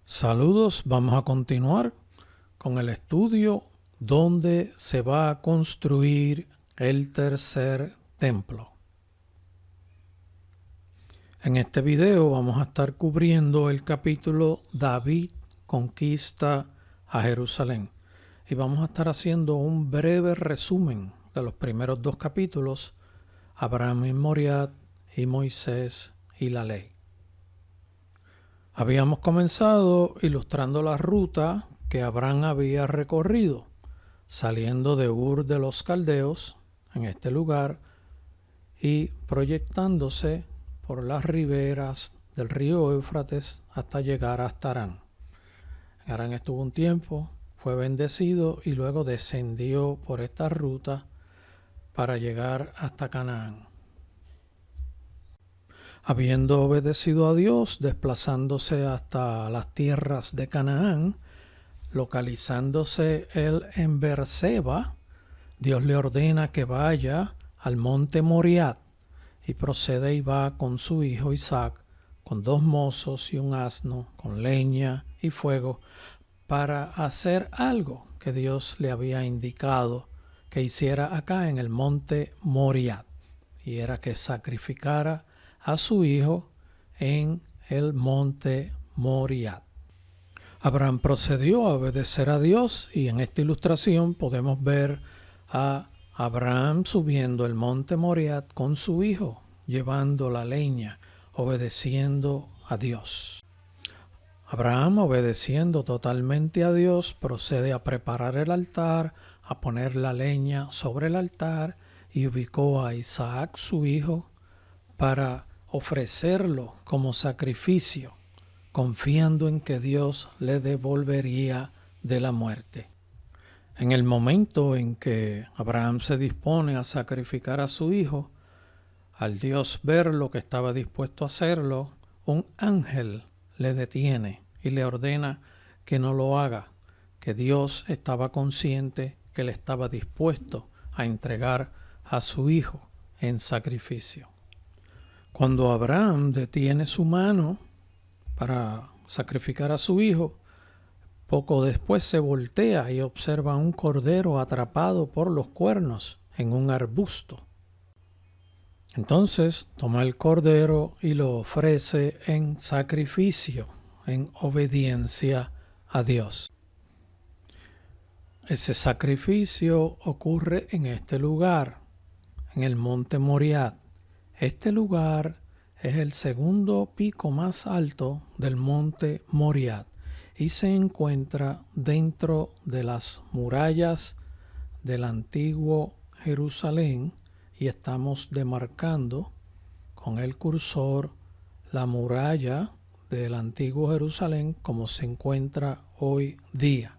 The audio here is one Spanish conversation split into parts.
Saludos, vamos a continuar con el estudio donde se va a construir el tercer templo. En este video vamos a estar cubriendo el capítulo David conquista a Jerusalén y vamos a estar haciendo un breve resumen de los primeros dos capítulos, Abraham en Moriah y Moisés y la ley. Habíamos comenzado ilustrando la ruta que Abraham había recorrido, saliendo de Ur de los Caldeos, en este lugar, y proyectándose por las riberas del río Éufrates hasta llegar hasta Harán. Harán estuvo un tiempo, fue bendecido y luego descendió por esta ruta para llegar hasta Canaán. Habiendo obedecido a Dios, desplazándose hasta las tierras de Canaán, localizándose él en Beerseba, Dios le ordena que vaya al monte Moriah y procede y va con su hijo Isaac, con 2 mozos y un asno, con leña y fuego, para hacer algo que Dios le había indicado que hiciera acá en el monte Moriah, y era que sacrificara a su hijo en el monte Moriah. Abraham procedió a obedecer a Dios y en esta ilustración podemos ver a Abraham subiendo el monte Moriah con su hijo, llevando la leña, obedeciendo a Dios. Abraham, obedeciendo totalmente a Dios, procede a preparar el altar, a poner la leña sobre el altar y ubicó a Isaac, su hijo, para ofrecerlo como sacrificio, confiando en que Dios le devolvería de la muerte. En el momento en que Abraham se dispone a sacrificar a su hijo, al Dios ver lo que estaba dispuesto a hacerlo, un ángel le detiene y le ordena que no lo haga, que Dios estaba consciente que él estaba dispuesto a entregar a su hijo en sacrificio. Cuando Abraham detiene su mano para sacrificar a su hijo, poco después se voltea y observa un cordero atrapado por los cuernos en un arbusto. Entonces toma el cordero y lo ofrece en sacrificio, en obediencia a Dios. Ese sacrificio ocurre en este lugar, en el monte Moriah. Este lugar es el segundo pico más alto del monte Moriah y se encuentra dentro de las murallas del antiguo Jerusalén, y estamos demarcando con el cursor la muralla del antiguo Jerusalén como se encuentra hoy día.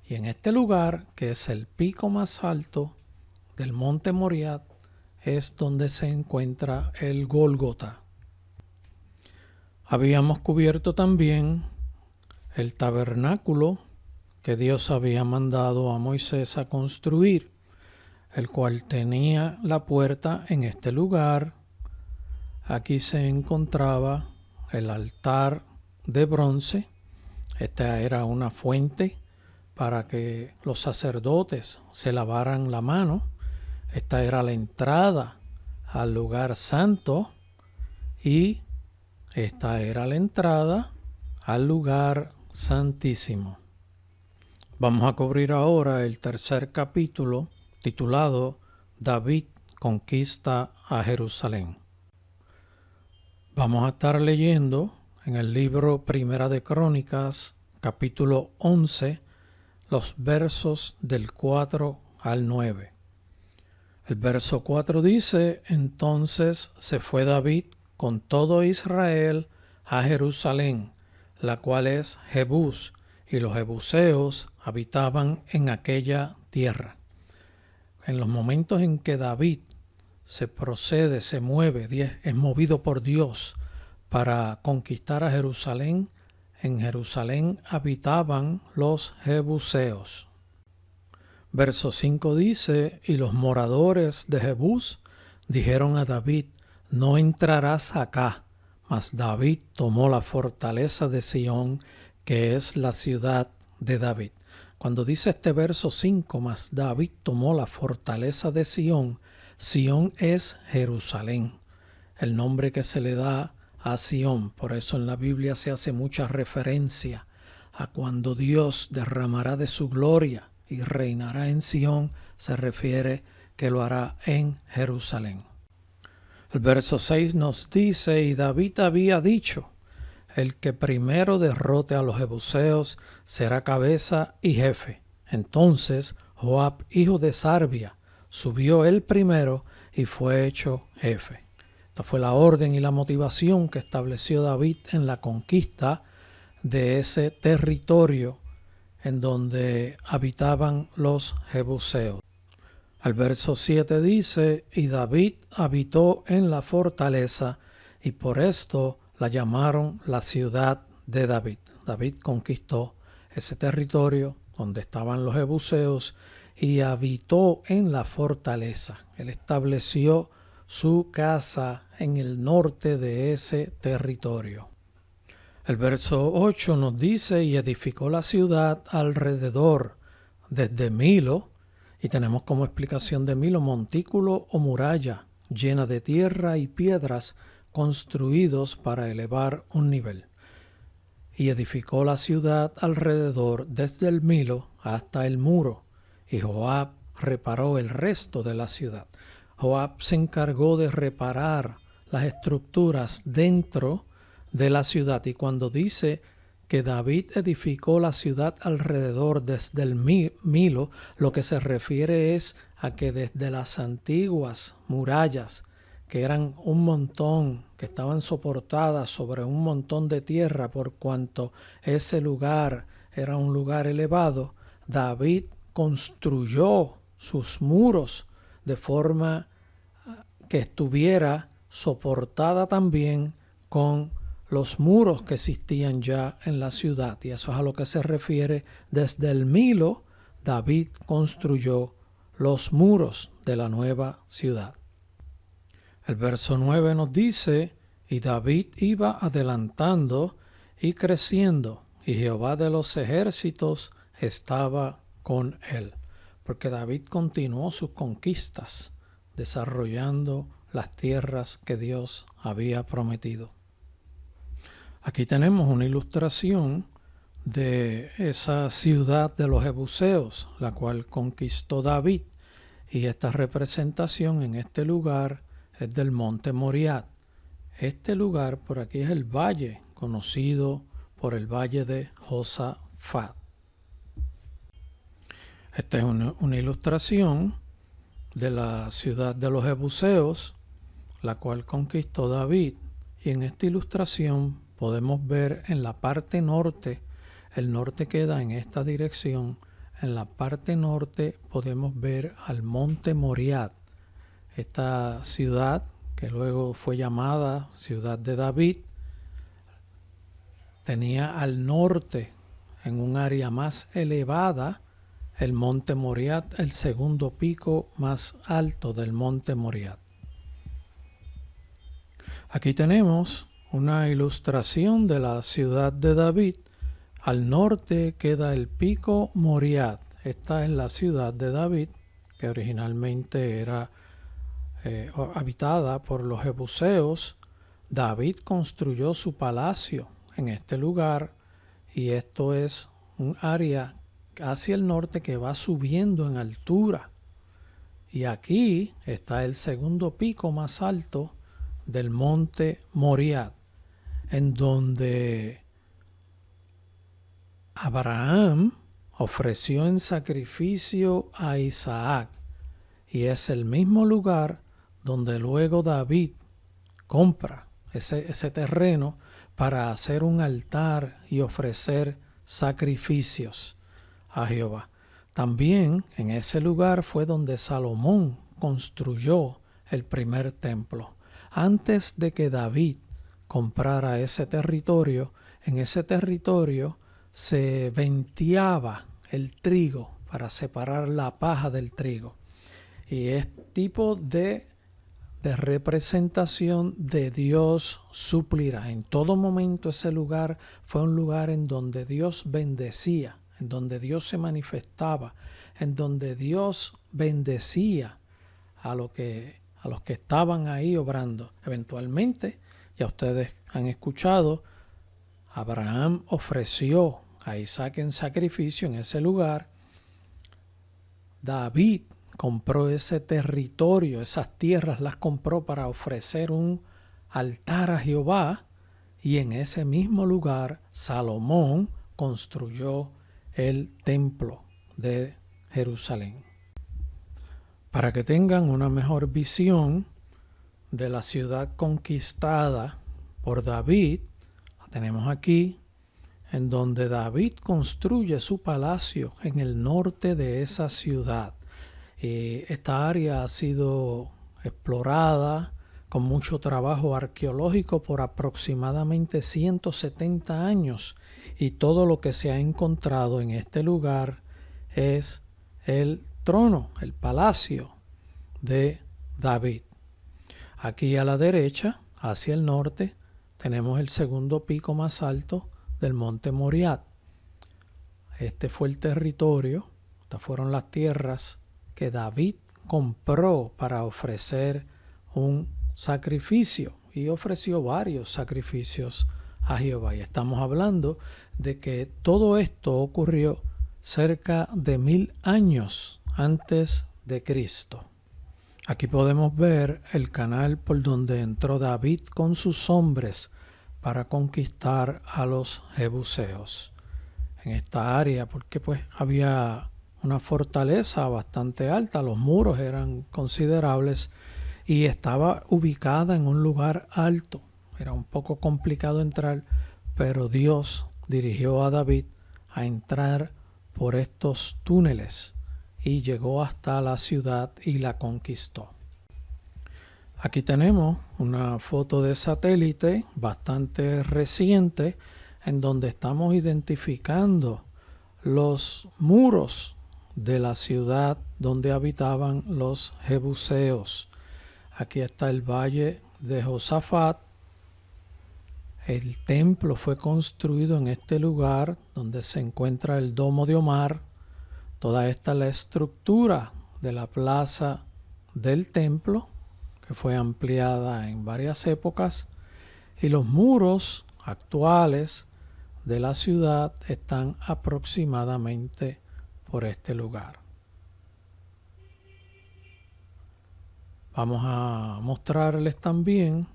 Y en este lugar, que es el pico más alto del monte Moriah, es donde se encuentra el Gólgota. Habíamos cubierto también el tabernáculo que Dios había mandado a Moisés a construir, el cual tenía la puerta en este lugar. Aquí se encontraba el altar de bronce. Esta era una fuente para que los sacerdotes se lavaran la mano. Esta era la entrada al lugar santo y esta era la entrada al lugar santísimo. Vamos a cubrir ahora el tercer capítulo titulado David conquista a Jerusalén. Vamos a estar leyendo en el libro Primera de Crónicas, capítulo 11, los versos del 4 al 9. El verso 4 dice: Entonces se fue David con todo Israel a Jerusalén, la cual es Jebús, y los jebuseos habitaban en aquella tierra. En los momentos en que David se mueve, es movido por Dios para conquistar a Jerusalén, en Jerusalén habitaban los jebuseos. Verso 5 dice: Y los moradores de Jebús dijeron a David: No entrarás acá. Mas David tomó la fortaleza de Sión, que es la ciudad de David. Cuando dice este verso 5, mas David tomó la fortaleza de Sión, Sión es Jerusalén, el nombre que se le da a Sión. Por eso en la Biblia se hace mucha referencia a cuando Dios derramará de su gloria y reinará en Sión, se refiere que lo hará en Jerusalén. El verso 6 nos dice, y David había dicho, el que primero derrote a los jebuseos será cabeza y jefe. Entonces Joab, hijo de Sarvia, subió él primero y fue hecho jefe. Esta fue la orden y la motivación que estableció David en la conquista de ese territorio en donde habitaban los jebuseos. El verso 7 dice, y David habitó en la fortaleza, y por esto la llamaron la ciudad de David. David conquistó ese territorio donde estaban los jebuseos y habitó en la fortaleza. Él estableció su casa en el norte de ese territorio. El verso 8 nos dice, y edificó la ciudad alrededor desde Milo, y tenemos como explicación de Milo montículo o muralla llena de tierra y piedras construidos para elevar un nivel. Y edificó la ciudad alrededor desde el Milo hasta el muro, y Joab reparó el resto de la ciudad. Joab se encargó de reparar las estructuras dentro de la ciudad, y cuando dice que David edificó la ciudad alrededor desde el Milo, lo que se refiere es a que desde las antiguas murallas, que eran un montón, que estaban soportadas sobre un montón de tierra, por cuanto ese lugar era un lugar elevado, David construyó sus muros de forma que estuviera soportada también con los muros que existían ya en la ciudad. Y eso es a lo que se refiere desde el Milo. David construyó los muros de la nueva ciudad. El verso 9 nos dice, y David iba adelantando y creciendo, y Jehová de los ejércitos estaba con él. Porque David continuó sus conquistas, desarrollando las tierras que Dios había prometido. Aquí tenemos una ilustración de esa ciudad de los jebuseos, la cual conquistó David, y esta representación en este lugar es del monte Moriat. Este lugar por aquí es el valle, conocido por el valle de Josafat. Esta es una ilustración de la ciudad de los jebuseos, la cual conquistó David, y en esta ilustración podemos ver en la parte norte, el norte queda en esta dirección, en la parte norte podemos ver al monte Moriat, esta ciudad que luego fue llamada ciudad de David, tenía al norte, en un área más elevada, el monte Moriat, el segundo pico más alto del monte Moriat. Aquí tenemos una ilustración de la ciudad de David. Al norte queda el pico Moriat. Esta es la ciudad de David, que originalmente era habitada por los jebuseos. David construyó su palacio en este lugar, y esto es un área hacia el norte que va subiendo en altura. Y aquí está el segundo pico más alto del monte Moriat, en donde Abraham ofreció en sacrificio a Isaac, y es el mismo lugar donde luego David compra ese terreno para hacer un altar y ofrecer sacrificios a Jehová. También en ese lugar fue donde Salomón construyó el primer templo. Antes de que David comprara ese territorio, en ese territorio se venteaba el trigo para separar la paja del trigo. Y este tipo de de representación de Dios suplirá. En todo momento ese lugar fue un lugar en donde Dios bendecía, en donde Dios se manifestaba, en donde Dios bendecía a los que estaban ahí obrando. Eventualmente, ya ustedes han escuchado, Abraham ofreció a Isaac en sacrificio en ese lugar. David compró ese territorio, esas tierras las compró para ofrecer un altar a Jehová, y en ese mismo lugar Salomón construyó el templo de Jerusalén. Para que tengan una mejor visión de la ciudad conquistada por David, la tenemos aquí, en donde David construye su palacio en el norte de esa ciudad. Esta área ha sido explorada con mucho trabajo arqueológico por aproximadamente 170 años, y todo lo que se ha encontrado en este lugar es el trono, el palacio de David. Aquí a la derecha, hacia el norte, tenemos el segundo pico más alto del monte Moriah. Este fue el territorio, estas fueron las tierras que David compró para ofrecer un sacrificio, y ofreció varios sacrificios a Jehová. Y estamos hablando de que todo esto ocurrió cerca de 1000 años antes de Cristo. Aquí podemos ver el canal por donde entró David con sus hombres para conquistar a los jebuseos en esta área, porque pues había una fortaleza bastante alta, los muros eran considerables y estaba ubicada en un lugar alto. Era un poco complicado entrar, pero Dios dirigió a David a entrar por estos túneles y llegó hasta la ciudad y la conquistó. Aquí tenemos una foto de satélite bastante reciente en donde estamos identificando los muros de la ciudad donde habitaban los jebuseos. Aquí está el valle de Josafat. El templo fue construido en este lugar donde se encuentra el domo de Omar. Toda esta es la estructura de la plaza del templo, que fue ampliada en varias épocas, y los muros actuales de la ciudad están aproximadamente por este lugar. Vamos a mostrarles también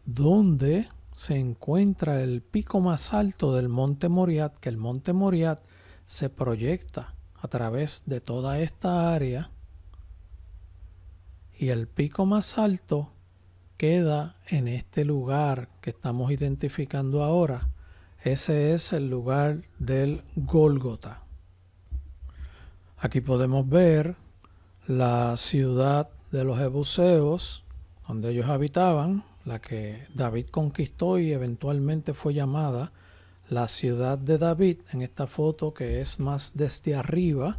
dónde se encuentra el pico más alto del monte Moriah, que el monte Moriah se proyecta a través de toda esta área, y el pico más alto queda en este lugar que estamos identificando ahora. Ese es el lugar del Gólgota. Aquí podemos ver la ciudad de los jebuseos, donde ellos habitaban, la que David conquistó y eventualmente fue llamada la ciudad de David. En esta foto, que es más desde arriba,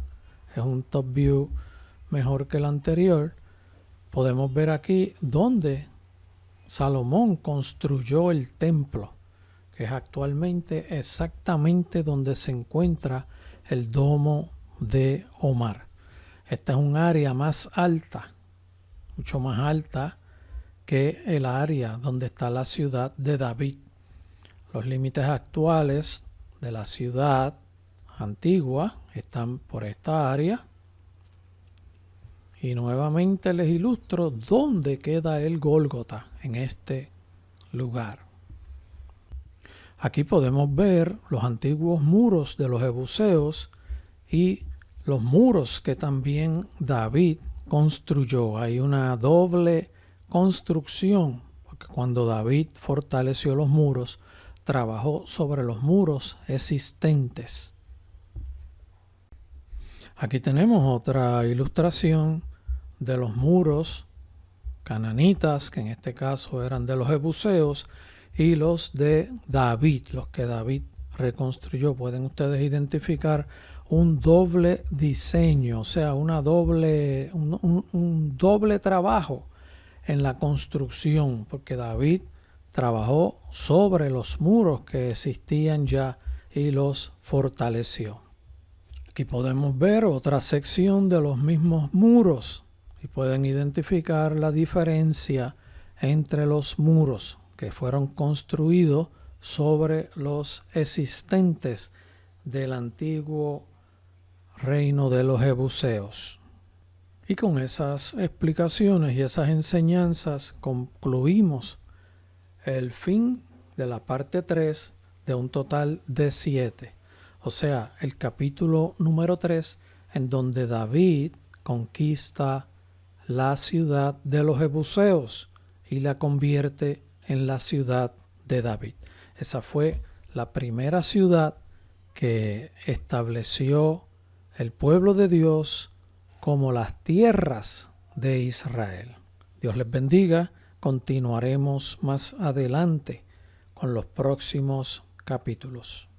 es un top view mejor que el anterior, podemos ver aquí donde Salomón construyó el templo, que es actualmente exactamente donde se encuentra el domo de Omar. Esta es un área más alta, mucho más alta que el área donde está la ciudad de David. Los límites actuales de la ciudad antigua están por esta área. Y nuevamente les ilustro dónde queda el Gólgota en este lugar. Aquí podemos ver los antiguos muros de los jebuseos y los muros que también David construyó. Hay una doble construcción, porque cuando David fortaleció los muros, trabajó sobre los muros existentes. Aquí tenemos otra ilustración de los muros cananitas, que en este caso eran de los jebuseos, y los de David, los que David reconstruyó. Pueden ustedes identificar un doble diseño, o sea, un doble trabajo en la construcción, porque David trabajó sobre los muros que existían ya y los fortaleció. Aquí podemos ver otra sección de los mismos muros y pueden identificar la diferencia entre los muros que fueron construidos sobre los existentes del antiguo reino de los Jebuseos. Y con esas explicaciones y esas enseñanzas concluimos el fin de la parte 3 de un total de 7. O sea, el capítulo número 3 en donde David conquista la ciudad de los Jebuseos y la convierte en la ciudad de David. Esa fue la primera ciudad que estableció el pueblo de Dios como las tierras de Israel. Dios les bendiga. Continuaremos más adelante con los próximos capítulos.